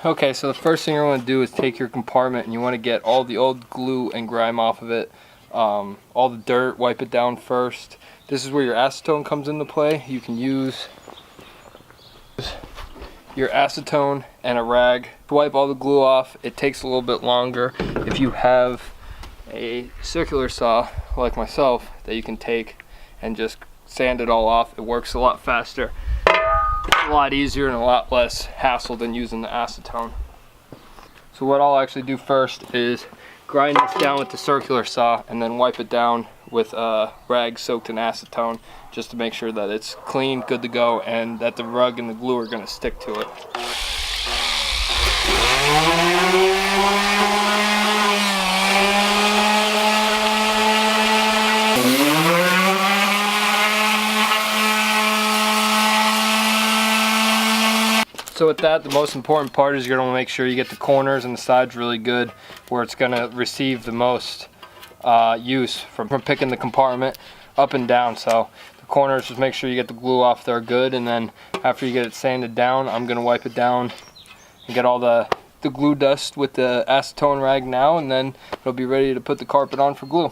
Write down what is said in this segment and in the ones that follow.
Okay, so the first thing you want to do is take your compartment and you want to get all the old glue and grime off of it. All the dirt, wipe it down first. This is where your acetone comes into play. You can use your acetone and a rag to wipe all the glue off. It takes a little bit longer. If you have a circular saw like myself that you can take and just sand it all off, it works a lot faster. It's a lot easier and a lot less hassle than using the acetone. So what I'll actually do first is grind this down with the circular saw and then wipe it down with a rag soaked in acetone just to make sure that it's clean, good to go, and that the rug and the glue are going to stick to it. So with that, the most important part is you're going to make sure you get the corners and the sides really good, where it's going to receive the most use from picking the compartment up and down. So the corners, just make sure you get the glue off there good, and then after you get it sanded down, I'm going to wipe it down and get all the glue dust with the acetone rag now, and then it'll be ready to put the carpet on for glue.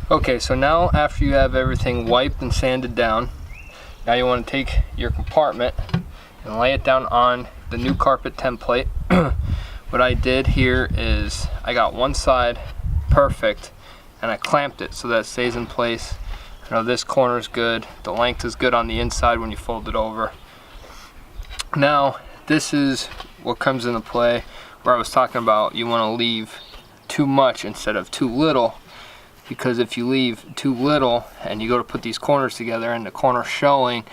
Okay, so now after you have everything wiped and sanded down, now you want to take your compartment and lay it down on the new carpet template. What I did here is I got one side perfect and I clamped it so that it stays in place. I know this corner is good, the length is good on the inside when you fold it over. Now this is what comes into play where I was talking about you want to leave too much instead of too little, because if you leave too little and you go to put these corners together and the corner showing,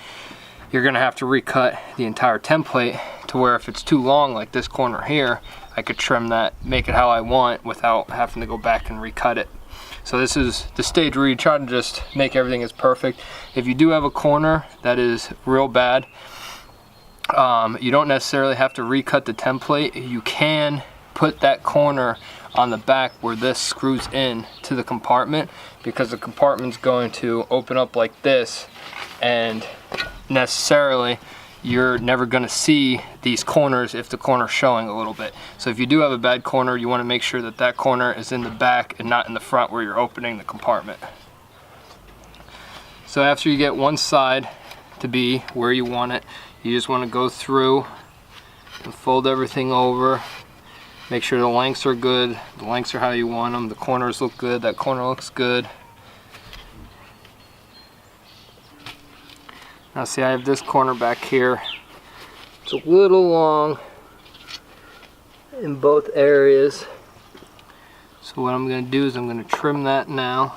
you're gonna have to recut the entire template to where if it's too long like this corner here, I could trim that, make it how I want without having to go back and recut it. So this is the stage where you try to just make everything as perfect. If you do have a corner that is real bad, you don't necessarily have to recut the template. You can put that corner on the back where this screws in to the compartment, because the compartment's going to open up like this, and necessarily you're never going to see these corners if the corner's showing a little bit. So if you do have a bad corner, you want to make sure that that corner is in the back and not in the front where you're opening the compartment. So after you get one side to be where you want it, you just want to go through and fold everything over. Make sure the lengths are good, the lengths are how you want them, the corners look good, that corner looks good. Now see, I have this corner back here. It's a little long in both areas. So what I'm going to do is I'm going to trim that now.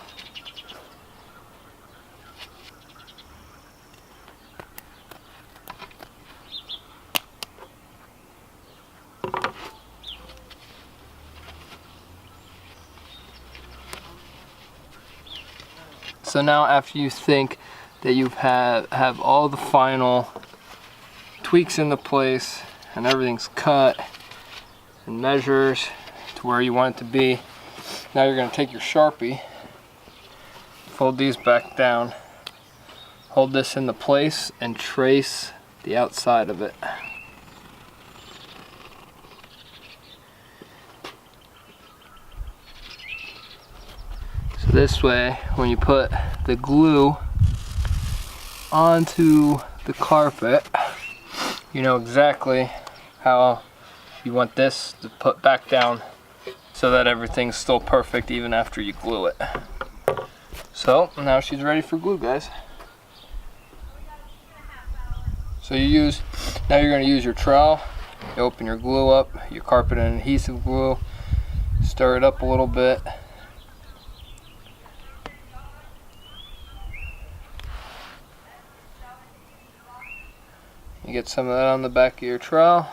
So now after you think that you have all the final tweaks into place and everything's cut and measures to where you want it to be, now you're going to take your Sharpie, fold these back down, hold this into place, and trace the outside of it. So this way, when you put the glue onto the carpet, you know exactly how you want this to put back down so that everything's still perfect even after you glue it. So now she's ready for glue, guys. So now you're going to use your trowel, you open your glue up, your carpet and adhesive glue, stir it up a little bit. You get some of that on the back of your trowel,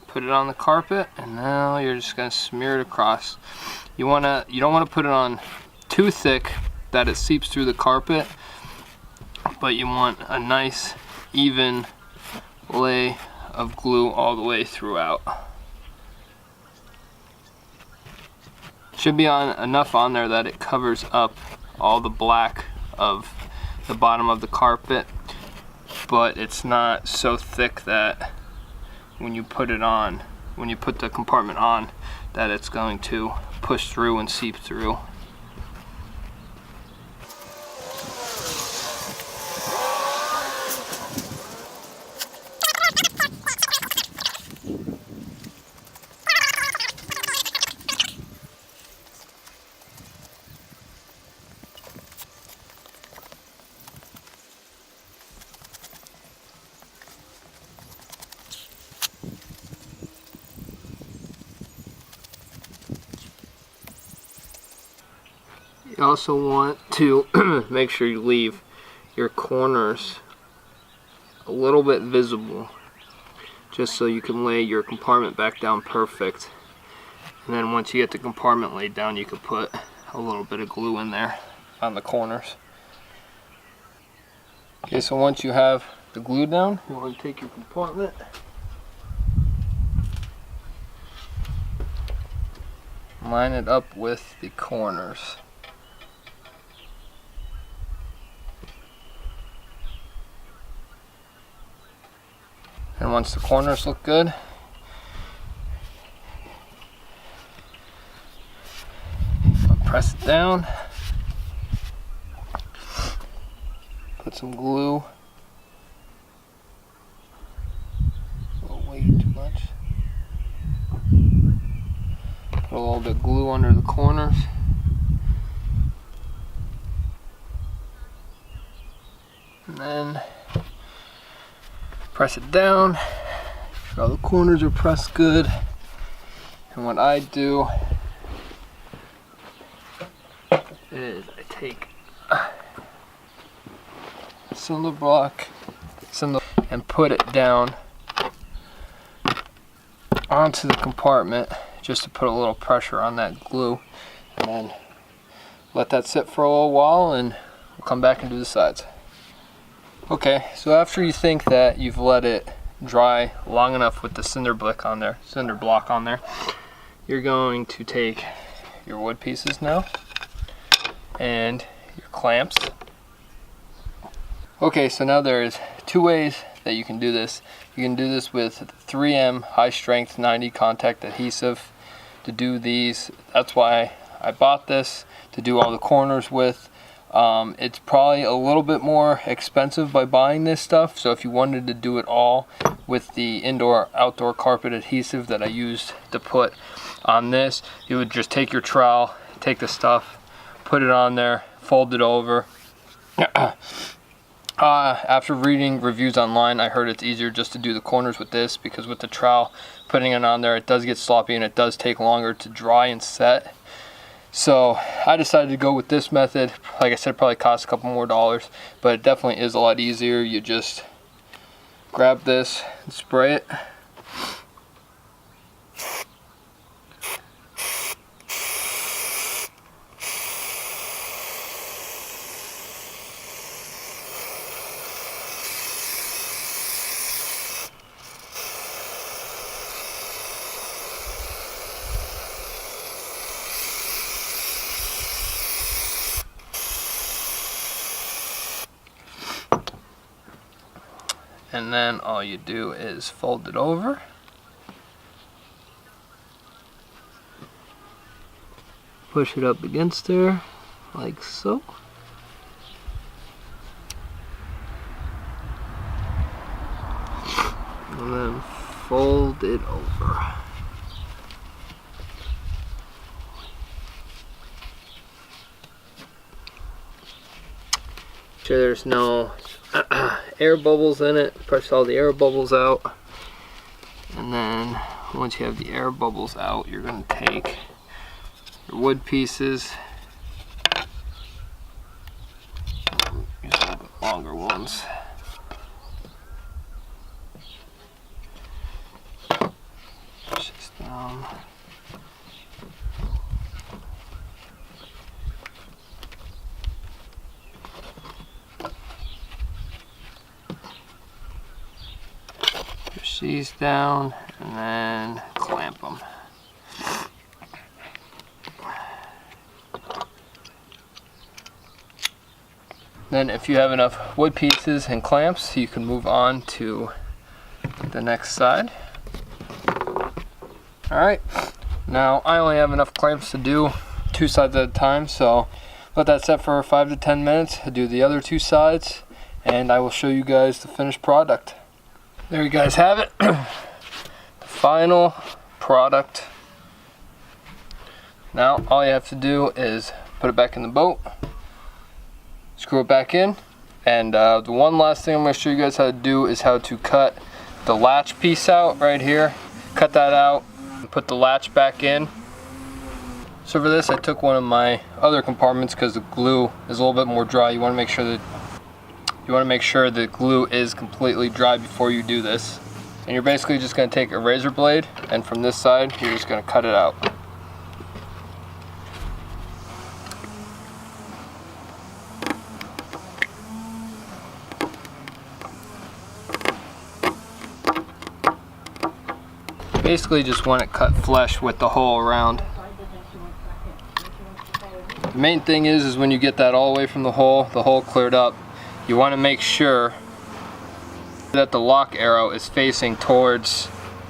put it on the carpet, and now you're just going to smear it across. You don't want to put it on too thick that it seeps through the carpet, but you want a nice even lay of glue all the way throughout. Should be enough on there that it covers up all the black of the bottom of the carpet, but it's not so thick that when you put it on, when you put the compartment on, that it's going to push through and seep through. You also want to make sure you leave your corners a little bit visible, just so you can lay your compartment back down perfect. And then once you get the compartment laid down, you can put a little bit of glue in there on the corners. Okay, so once you have the glue down, you want to take your compartment, line it up with the corners. And once the corners look good, press it down, put some glue, oh, way too much, put a little bit of glue under the corners, and then press it down, make sure all the corners are pressed good. And what I do is I take a cinder block and put it down onto the compartment just to put a little pressure on that glue, and then let that sit for a little while and we'll come back and do the sides. Okay, so after you think that you've let it dry long enough with the cinder block on there, you're going to take your wood pieces now and your clamps. Okay, so now there's two ways that you can do this. You can do this with 3M high strength 90 contact adhesive to do these. That's why I bought this, to do all the corners with. It's probably a little bit more expensive by buying this stuff, so if you wanted to do it all with the indoor outdoor carpet adhesive that I used to put on this, you would just take your trowel, take the stuff, put it on there, fold it over. After reading reviews online, I heard it's easier just to do the corners with this, because with the trowel, putting it on there, it does get sloppy and it does take longer to dry and set. So I decided to go with this method. Like I said, probably costs a couple more dollars, but it definitely is a lot easier. You just grab this and spray it. And then all you do is fold it over. Push it up against there, like so. And then fold it over. Make sure there's no air bubbles in it. Push all the air bubbles out, and then once you have the air bubbles out, you're going to take your wood pieces, use a little bit longer ones, push this down. These down and then clamp them. Then if you have enough wood pieces and clamps, you can move on to the next side. All right, now I only have enough clamps to do 2 sides at a time, so let that set for 5 to 10 minutes. I'll do the other 2 sides, and I will show you guys the finished product. There you guys have it. The final product. Now all you have to do is put it back in the boat, screw it back in, and the one last thing I'm going to show you guys how to do is how to cut the latch piece out right here. Cut that out and put the latch back in. So for this I took one of my other compartments because the glue is a little bit more dry. You want to make sure the glue is completely dry before you do this. And you're basically just going to take a razor blade, and from this side you're just going to cut it out. Basically just want it cut flush with the hole around. The main thing is when you get that all the way from the hole cleared up, you want to make sure that the lock arrow is facing towards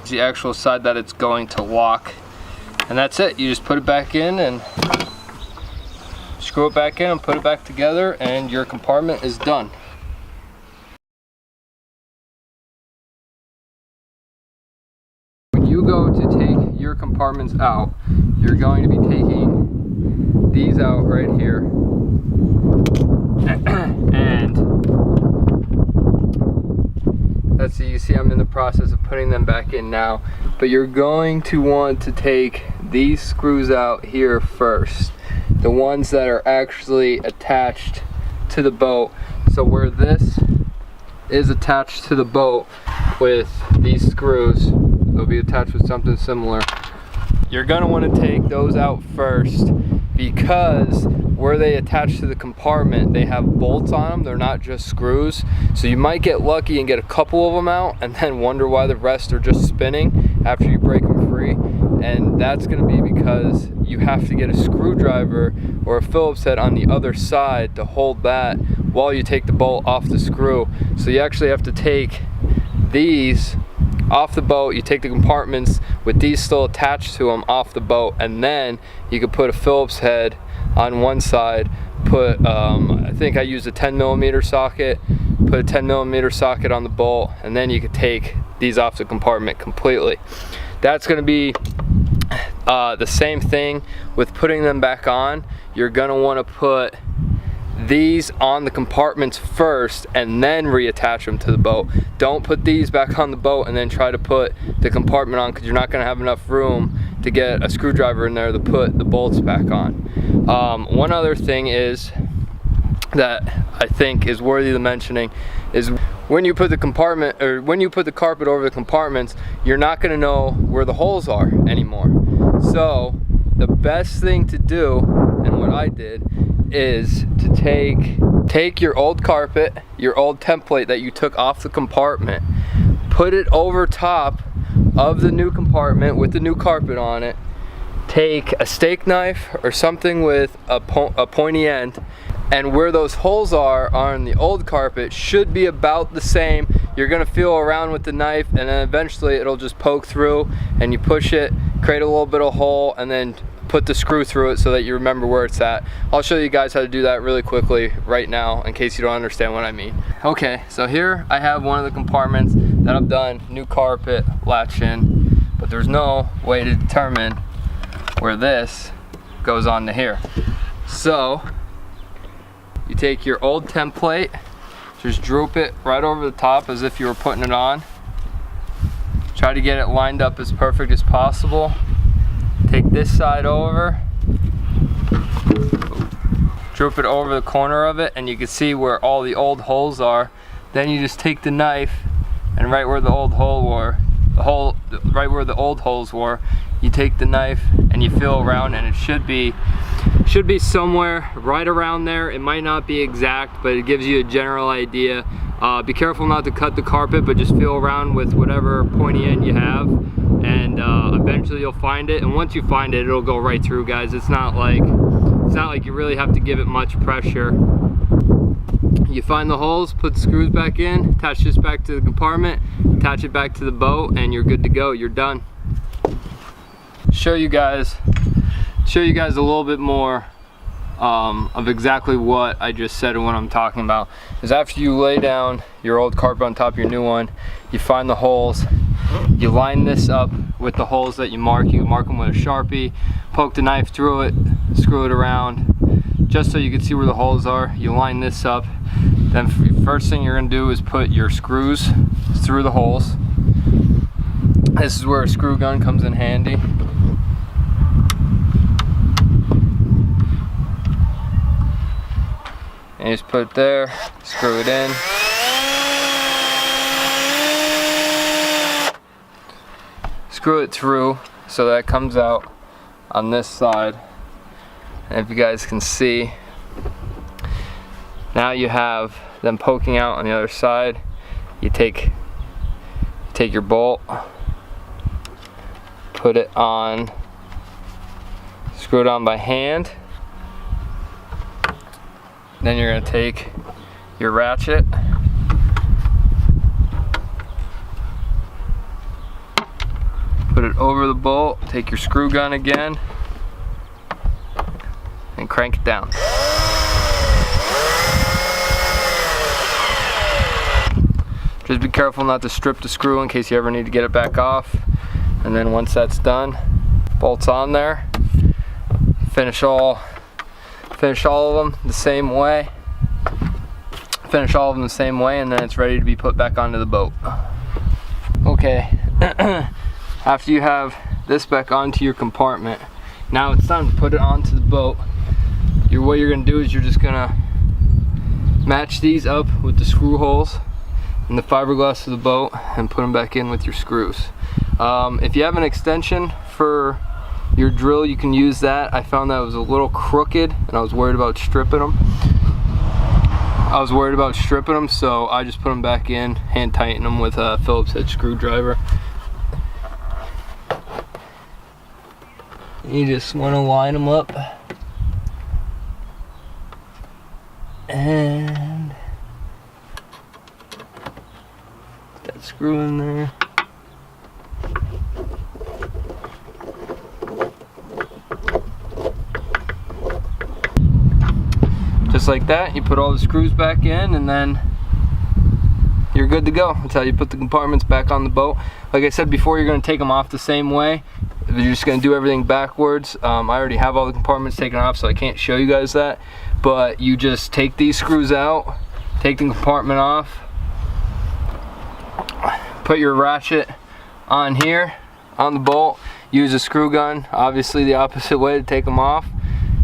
the actual side that it's going to lock. And that's it. You just put it back in and screw it back in and put it back together, and your compartment is done. When you go to take your compartments out, you're going to be taking these out right here. And let's see, you see I'm in the process of putting them back in now, but you're going to want to take these screws out here first, the ones that are actually attached to the boat. So where this is attached to the boat with these screws, they'll be attached with something similar. You're gonna want to take those out first, because where they attach to the compartment, they have bolts on them. They're not just screws. So you might get lucky and get a couple of them out and then wonder why the rest are just spinning after you break them free. And that's going to be because you have to get a screwdriver or a Phillips head on the other side to hold that while you take the bolt off the screw. So you actually have to take these off the boat, you take the compartments with these still attached to them off the boat, and then you could put a Phillips head on one side, put I think I used a 10mm socket, put a 10mm socket on the bolt, and then you could take these off the compartment completely. That's going to be the same thing with putting them back on. You're going to want to put these on the compartments first and then reattach them to the boat. Don't put these back on the boat and then try to put the compartment on, because you're not going to have enough room to get a screwdriver in there to put the bolts back on. One other thing is that I think is worthy of mentioning is when you put the compartment, or when you put the carpet over the compartments, you're not going to know where the holes are anymore. So the best thing to do, and what I did, is to take your old carpet, your old template that you took off the compartment, put it over top of the new compartment with the new carpet on it, take a steak knife or something with a pointy end, and where those holes are on the old carpet should be about the same. You're gonna feel around with the knife, and then eventually it'll just poke through, and you push it, create a little bit of hole, and then put the screw through it so that you remember where it's at. I'll show you guys how to do that really quickly right now in case you don't understand what I mean. Okay, so here I have one of the compartments that I've done new carpet latch in, but there's no way to determine where this goes on to here. So you take your old template, just droop it right over the top as if you were putting it on. Try to get it lined up as perfect as possible. Take this side over, droop it over the corner of it, and you can see where all the old holes are. Then you just take the knife, and right where the old hole were, right where the old holes were, you take the knife and you feel around, and it should be somewhere right around there. It might not be exact, but it gives you a general idea. Be careful not to cut the carpet, but just feel around with whatever pointy end you have, and eventually you'll find it. And once you find it, it'll go right through, guys. It's not like you really have to give it much pressure. You find the holes, put the screws back in, attach this back to the compartment, attach it back to the boat, and you're good to go. You're done. show you guys a little bit more of exactly what I just said and what I'm talking about. Is after you lay down your old carpet on top of your new one, you find the holes, you line this up with the holes that you mark. You mark them with a Sharpie, poke the knife through it, screw it around, just so you can see where the holes are. You line this up. Then first thing you're gonna do is put your screws through the holes. This is where a screw gun comes in handy. And you just put it there, screw it in. Screw it through so that it comes out on this side. And if you guys can see, now you have them poking out on the other side. You take your bolt, put it on, screw it on by hand. Then you're going to take your ratchet, put it over the bolt, take your screw gun again, and crank it down. Just be careful not to strip the screw in case you ever need to get it back off. And then once that's done, bolts on there. Finish all of them the same way. Finish all of them the same way, and then it's ready to be put back onto the boat. Okay, after you have this back onto your compartment, now it's time to put it onto the boat. What you're gonna do is you're just gonna match these up with the screw holes and the fiberglass of the boat and put them back in with your screws. If you have an extension for your drill, you can use that. I found that it was a little crooked and I was worried about stripping them. So I just put them back in, hand tighten them with a Phillips head screwdriver. You just want to line them up and put that screw in there. Just like that, you put all the screws back in and then you're good to go. That's how you put the compartments back on the boat. Like I said before, you're going to take them off the same way. If you're just going to do everything backwards, I already have all the compartments taken off, so I can't show you guys that. But you just take these screws out, take the compartment off, put your ratchet on here, on the bolt, use a screw gun, obviously the opposite way to take them off.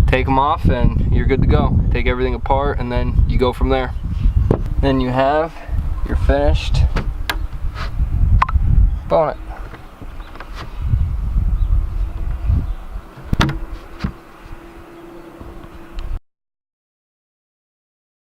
Take them off and you're good to go. Take everything apart and then you go from there. Then you have your finished bonnet.